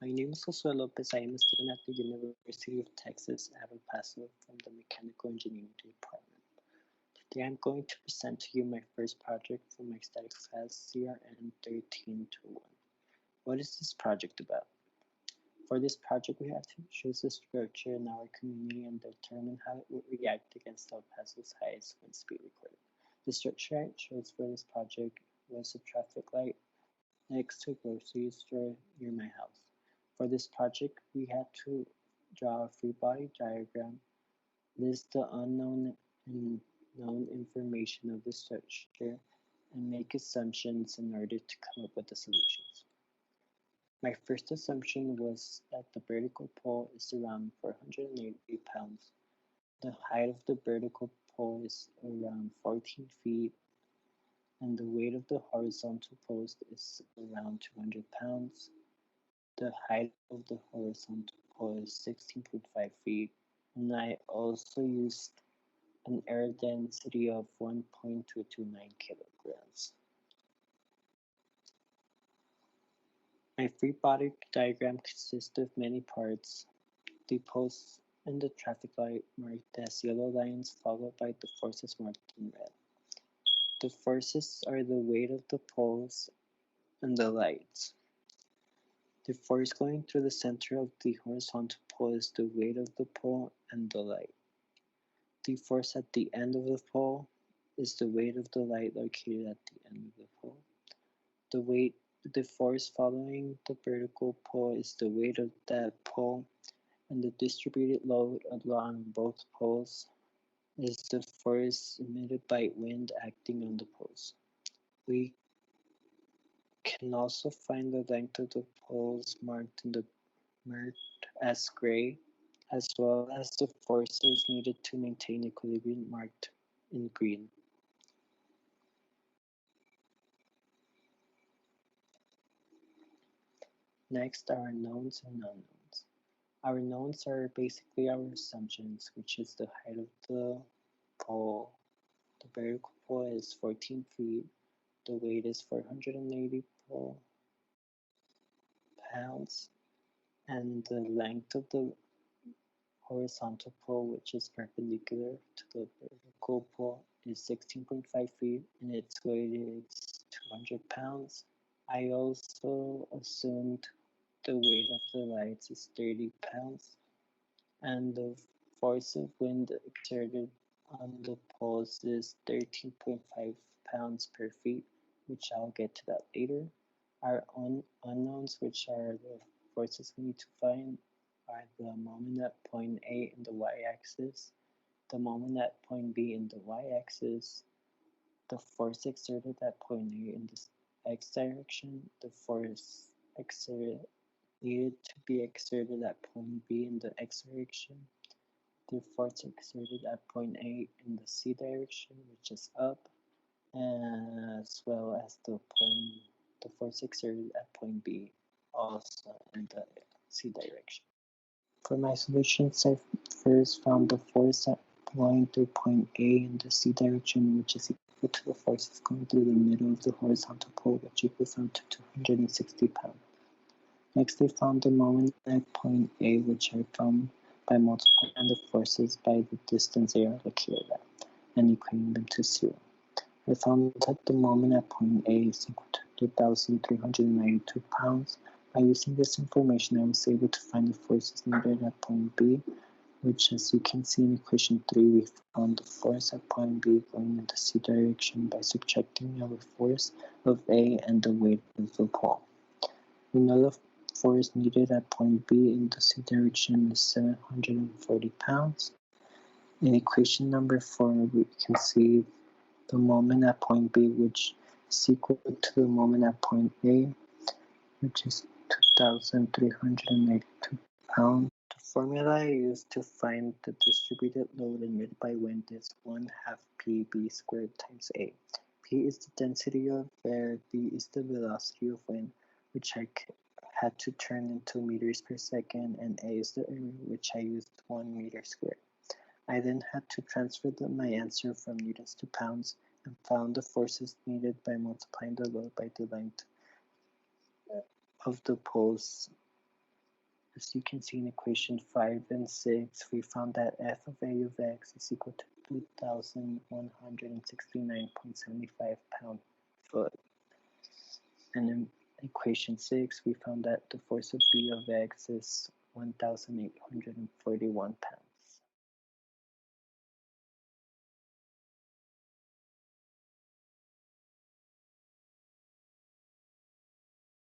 My name is Josué Lopez. I am a student at the University of Texas at El Paso from the Mechanical Engineering Department. Today I'm going to present to you my first project for my statics class CRN 1321. What is this project about? For this project we have to choose a structure in our community and determine how it would react against El Paso's highest wind speed recorded. The structure I chose for this project was a traffic light next to a grocery store near my house. For this project, we had to draw a free body diagram, list the unknown and known information of the structure, and make assumptions in order to come up with the solutions. My first assumption was that the vertical pole is around 480 pounds. The height of the vertical pole is around 14 feet, and the weight of the horizontal post is around 200 pounds. The height of the horizontal pole is 16.5 feet, and I also used an air density of 1.229 kilograms. My free body diagram consists of many parts. The posts and the traffic light marked as yellow lines, followed by the forces marked in red. The forces are the weight of the poles and the lights. The force going through the center of the horizontal pole is the weight of the pole and the light. The force at the end of the pole is the weight of the light located at the end of the pole. The force following the vertical pole is the weight of that pole, and the distributed load along both poles is the force emitted by wind acting on the poles. We can also find the length of the poles marked as gray, as well as the forces needed to maintain equilibrium marked in green. Next are our knowns and unknowns. Our knowns are basically our assumptions, which is the height of the pole. The vertical pole is 14 feet. The weight is 480 pounds. And the length of the horizontal pole, which is perpendicular to the vertical pole, is 16.5 feet, and its weight is 200 pounds. I also assumed the weight of the lights is 30 pounds, and the force of wind exerted on the poles is 13.5 pounds per feet, which I'll get to that later. Our unknowns, which are the forces we need to find, are the moment at point A in the y-axis, the moment at point B in the y-axis, the force exerted at point A in the x direction, the force needed to be exerted at point B in the x direction, the force exerted at point A in the c direction, which is up, as well as the force exerted at point B, also in the c direction. For my solutions, I first found the force going through point A in the c direction, which is equal to the forces going through the middle of the horizontal pole, which equals out to 260 pounds. Next, I found the moment at point A, which I found by multiplying the forces by the distance they are located at, and equating them to 0. I found that the moment at point A is equal to 2,392 pounds. By using this information, I was able to find the forces needed at point B, which, as you can see in equation 3, we found the force at point B going in the c direction by subtracting our force of A and the weight of the pole. We know the force needed at point B in the c direction is 740 pounds. In equation number 4, we can see the moment at point B, which is equal to the moment at point A, which is 2,392 pounds. The formula I used to find the distributed load emitted by wind is 1/2 PB squared times A. P is the density of air, B is the velocity of wind, which I had to turn into meters per second, and A is the area, which I used 1 meter squared. I then had to transfer my answer from newtons to pounds and found the forces needed by multiplying the load by the length of the poles As you can see in equation 5 and 6, we found that f of a of x is equal to 2,169.75 pound-foot. And in equation 6, we found that the force of B of x is 1,841 pounds.